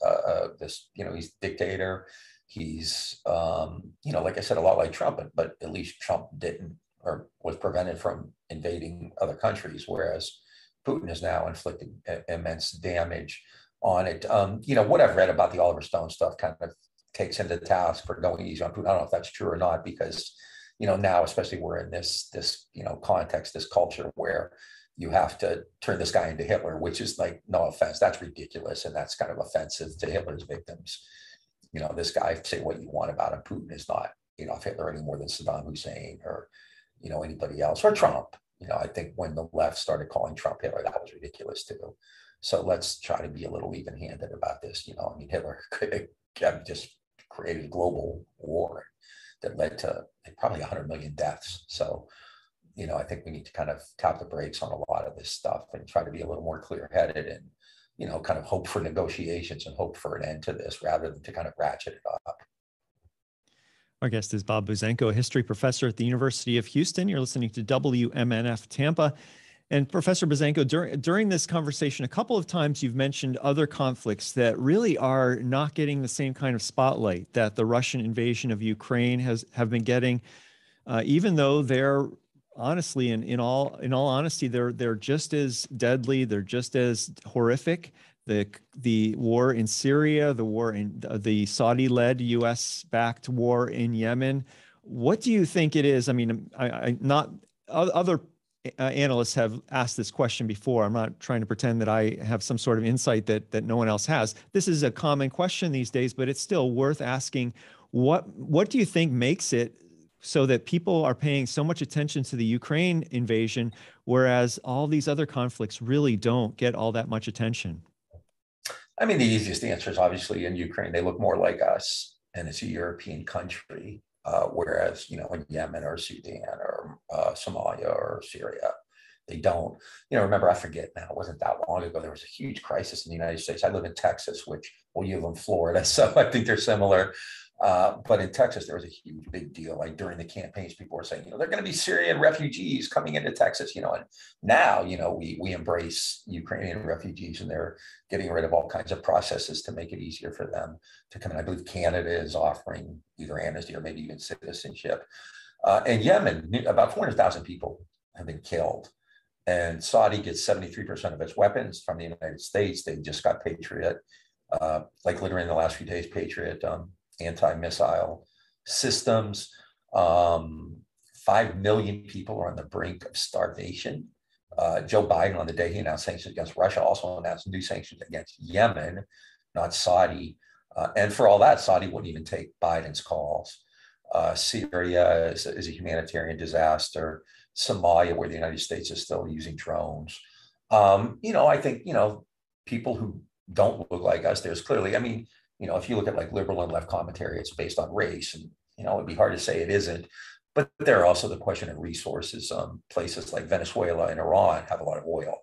he's dictator. He's, like I said, a lot like Trump, but at least Trump didn't or was prevented from invading other countries, whereas Putin is now inflicting immense damage on it. What I've read about the Oliver Stone stuff kind of takes him to task for going easy on Putin. I don't know if that's true or not, because, now, especially we're in this context, this culture where you have to turn this guy into Hitler, which is, like, no offense, that's ridiculous. And that's kind of offensive to Hitler's victims. This guy, say what you want about him, Putin is not, Hitler any more than Saddam Hussein or, anybody else, or Trump. I think when the left started calling Trump Hitler, that was ridiculous too. So let's try to be a little even-handed about this. Hitler could have just created a global war that led to probably 100 million deaths. So, I think we need to kind of tap the brakes on a lot of this stuff and try to be a little more clear-headed and, kind of hope for negotiations and hope for an end to this rather than to kind of ratchet it up. Our guest is Bob Buzanko, a history professor at the University of Houston. You're listening to WMNF Tampa. And Professor Buzanko, during this conversation, a couple of times you've mentioned other conflicts that really are not getting the same kind of spotlight that the Russian invasion of Ukraine have been getting, even though they're honestly, in all honesty, they're just as deadly, they're just as horrific. The war in Syria, the war in the Saudi-led, U.S.-backed war in Yemen. What do you think it is? I mean, I not other analysts have asked this question before. I'm not trying to pretend that I have some sort of insight that no one else has. This is a common question these days, but it's still worth asking. What do you think makes it so that people are paying so much attention to the Ukraine invasion, whereas all these other conflicts really don't get all that much attention? I mean, the easiest answer is obviously in Ukraine, they look more like us, and it's a European country. Whereas, in Yemen or Sudan or Somalia or Syria, they don't. Remember, I forget now, it wasn't that long ago, there was a huge crisis in the United States. I live in Texas, which, well, you live in Florida, so I think they're similar. But in Texas, there was a huge, big deal. Like during the campaigns, people were saying, they're going to be Syrian refugees coming into Texas, and now, we embrace Ukrainian refugees, and they're getting rid of all kinds of processes to make it easier for them to come in. I believe Canada is offering either amnesty or maybe even citizenship. In Yemen, about 400,000 people have been killed. And Saudi gets 73% of its weapons from the United States. They just got Patriot, like literally in the last few days, Patriot anti-missile systems. 5 million people are on the brink of starvation. Joe Biden, on the day he announced sanctions against Russia, also announced new sanctions against Yemen, not Saudi. And for all that, Saudi wouldn't even take Biden's calls. Syria is a humanitarian disaster. Somalia, where the United States is still using drones. I think, people who don't look like us, there's clearly, if you look at like liberal and left commentary, it's based on race. And, it'd be hard to say it isn't. But there are also the question of resources. Places like Venezuela and Iran have a lot of oil.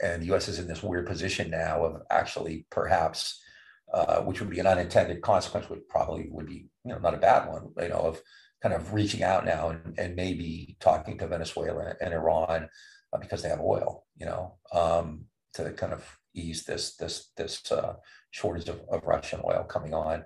And the U.S. is in this weird position now of actually perhaps, which would be an unintended consequence, which probably would be, not a bad one, of kind of reaching out now and maybe talking to Venezuela and Iran because they have oil, to kind of ease this shortage of Russian oil coming on.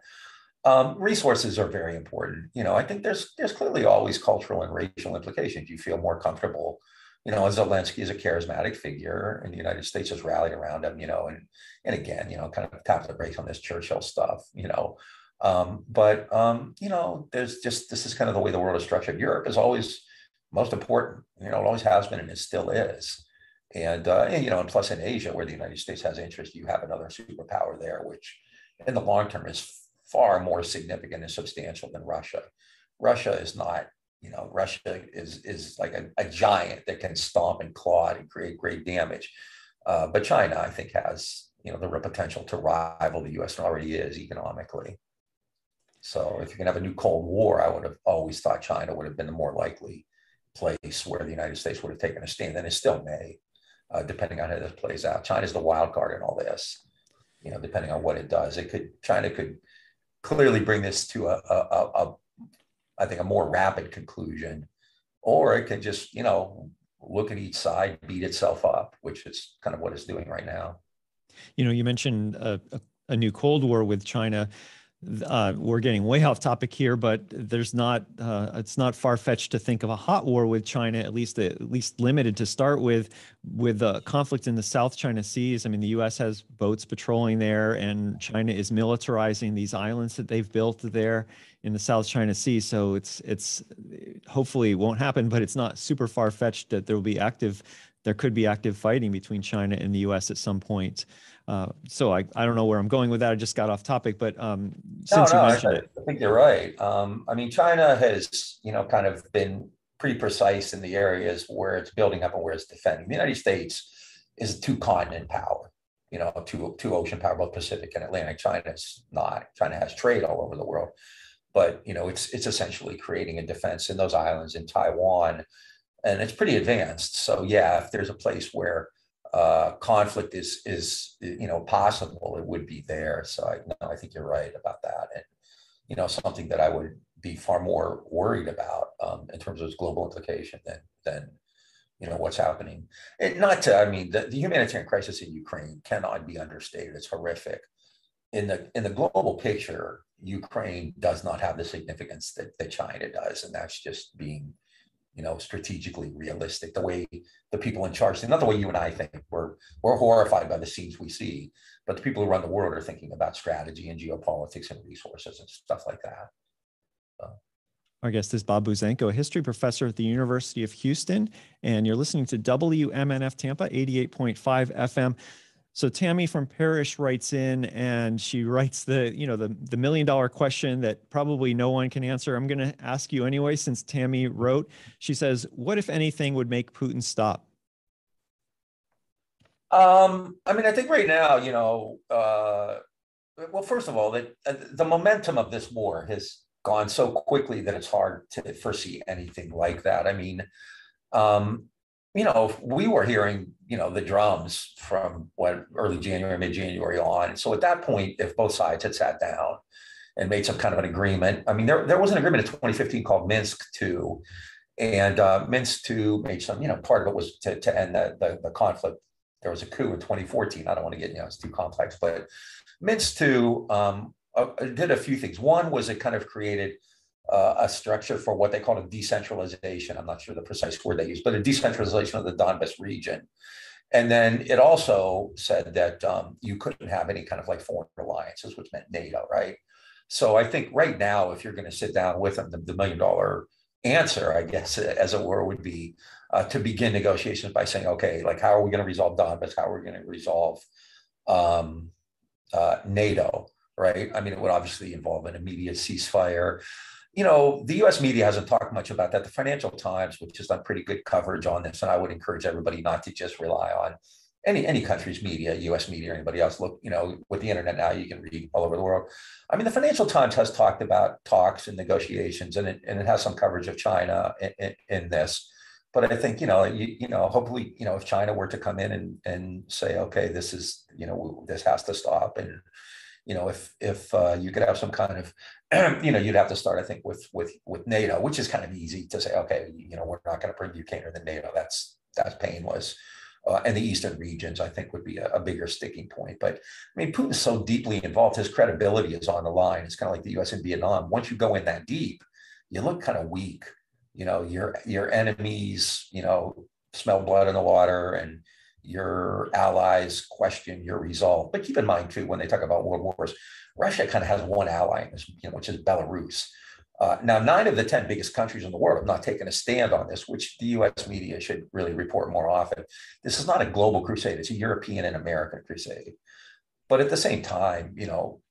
Resources are very important. I think there's clearly always cultural and racial implications. You feel more comfortable, Zelensky is a charismatic figure, and the United States has rallied around him, and again, kind of tap the brakes on this Churchill stuff, there's just, this is kind of the way the world is structured. Europe is always most important, it always has been, and it still is. And plus in Asia, where the United States has interest, you have another superpower there, which in the long term is far more significant and substantial than Russia. Russia is not, Russia is like a giant that can stomp and claw and create great damage. But China, I think, has, the real potential to rival the US and already is economically. So if you're gonna have a new Cold War, I would have always thought China would have been the more likely place where the United States would have taken a stand, and it still may, depending on how this plays out. China's the wild card in all this, depending on what it does. China could clearly bring this to I think a more rapid conclusion, or it could just, look at each side, beat itself up, which is kind of what it's doing right now. You mentioned a new Cold War with China. We're getting way off topic here, but it's not far-fetched to think of a hot war with China, at least limited to start with the conflict in the South China Seas. I mean, the U.S. has boats patrolling there, and China is militarizing these islands that they've built there in the South China Sea. So it's hopefully won't happen, but it's not super far-fetched that there could be active fighting between China and the U.S. at some point. So I don't know where I'm going with that. I just got off topic, but since you mentioned it. I think you're right. China has, kind of been pretty precise in the areas where it's building up and where it's defending. The United States is a two-continent power, two ocean power, both Pacific and Atlantic. China's not. China has trade all over the world, but it's essentially creating a defense in those islands in Taiwan, and it's pretty advanced. So yeah, if there's a place where conflict is possible, it would be there. So I think you're right about that, and something that I would be far more worried about in terms of its global implication than what's happening. Not to, I mean, the humanitarian crisis in Ukraine cannot be understated. It's horrific. In the global picture, Ukraine does not have the significance that China does, and that's just being, strategically realistic. The way the people in charge, not the way you and I think. We're horrified by the scenes we see, but the people who run the world are thinking about strategy and geopolitics and resources and stuff like that. Our guest is Bob Buzzanco, a history professor at the University of Houston, and you're listening to WMNF Tampa 88.5 FM. So Tammy from Parrish writes in, and she writes the $1 million question that probably no one can answer. I'm going to ask you anyway, since Tammy wrote. She says, what, if anything, would make Putin stop? I mean, I think right now, well, first of all, the momentum of this war has gone so quickly that it's hard to foresee anything like that. I mean, we were hearing, the drums from early January, mid-January on. So at that point, if both sides had sat down and made some kind of an agreement, I mean, there was an agreement in 2015 called Minsk II, and Minsk II made some, part of it was to end the conflict. There was a coup in 2014. I don't want to get, it's too complex, but Minsk II did a few things. One was it kind of created a structure for what they called a decentralization. I'm not sure the precise word they used, but a decentralization of the Donbas region. And then it also said that you couldn't have any kind of like foreign alliances, which meant NATO, right? So I think right now, if you're going to sit down with them, the $1 million answer, I guess, as it were, would be to begin negotiations by saying, okay, like, how are we going to resolve Donbas? How are we going to resolve NATO, right? I mean, it would obviously involve an immediate ceasefire. The U.S. media hasn't talked much about that. The Financial Times, which has done pretty good coverage on this, and I would encourage everybody not to just rely on any country's media, U.S. media or anybody else. Look, with the internet now, you can read all over the world. I mean, the Financial Times has talked about talks and negotiations, and it has some coverage of China in this. But I think, hopefully, if China were to come in and say, okay, this is, this has to stop, and if you could have some kind of, you'd have to start, I think, with NATO, which is kind of easy to say, okay, we're not going to bring Ukraine or the NATO. That's painless. And the eastern regions, I think, would be a bigger sticking point. But I mean, Putin's so deeply involved, his credibility is on the line. It's kind of like the U.S. in Vietnam. Once you go in that deep, you look kind of weak. Your enemies, smell blood in the water, and your allies question your resolve. But keep in mind, too, when they talk about world wars, Russia kind of has one ally, which is Belarus. Now, 9 of the 10 biggest countries in the world have not taken a stand on this, which the U.S. media should really report more often. This is not a global crusade. It's a European and American crusade. But at the same time,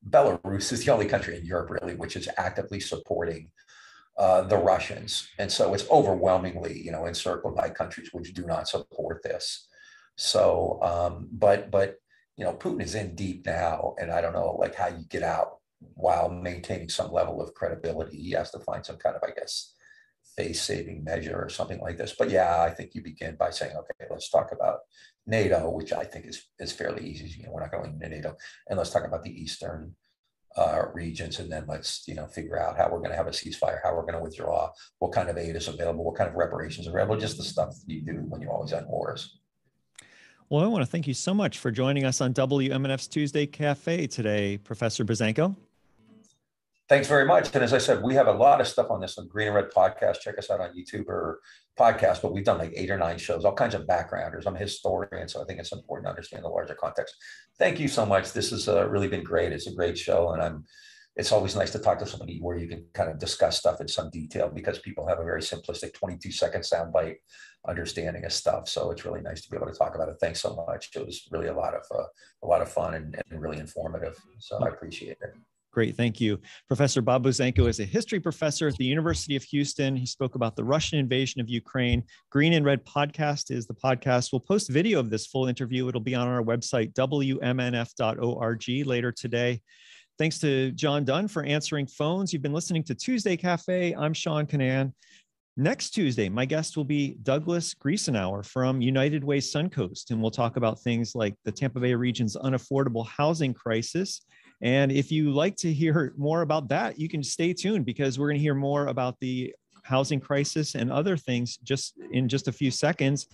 Belarus is the only country in Europe, really, which is actively supporting the Russians. And so it's overwhelmingly, encircled by countries which do not support this. So, but Putin is in deep now, and I don't know, like, how you get out while maintaining some level of credibility. He has to find some kind of, I guess, face-saving measure or something like this. But yeah, I think you begin by saying, okay, let's talk about NATO, which I think is fairly easy. We're not going into NATO, and let's talk about the eastern regions, and then let's figure out how we're going to have a ceasefire, how we're going to withdraw, what kind of aid is available, what kind of reparations are available, just the stuff you do when you always end wars. Well, I want to thank you so much for joining us on WMNF's Tuesday Cafe today, Professor Buzzanco. Thanks very much. And as I said, we have a lot of stuff on this on Green and Red Podcast. Check us out on YouTube or podcast, but we've done like 8 or 9 shows, all kinds of backgrounders. I'm a historian, so I think it's important to understand the larger context. Thank you so much. This has really been great. It's a great show, and it's always nice to talk to somebody where you can kind of discuss stuff in some detail, because people have a very simplistic 22-second soundbite understanding of stuff. So it's really nice to be able to talk about it. Thanks so much. It was really a lot of fun and really informative. So I appreciate it. Great. Thank you. Professor Bob Buzzanco is a history professor at the University of Houston. He spoke about the Russian invasion of Ukraine. Green and Red Podcast is the podcast. We'll post video of this full interview. It'll be on our website, WMNF.org, later today. Thanks to John Dunn for answering phones. You've been listening to Tuesday Cafe. I'm Sean Kinane. Next Tuesday, my guest will be Douglas Griesenauer from United Way Suncoast, and we'll talk about things like the Tampa Bay region's unaffordable housing crisis. And if you like to hear more about that, you can stay tuned, because we're going to hear more about the housing crisis and other things just in just a few seconds.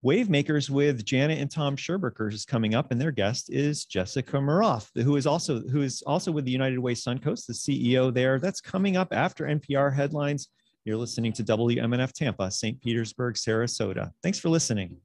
Wavemakers with Janet and Tom Scherberker is coming up, and their guest is Jessica Maroff, who is also with the United Way Suncoast, the CEO there. That's coming up after NPR headlines. You're listening to WMNF Tampa, St. Petersburg, Sarasota. Thanks for listening.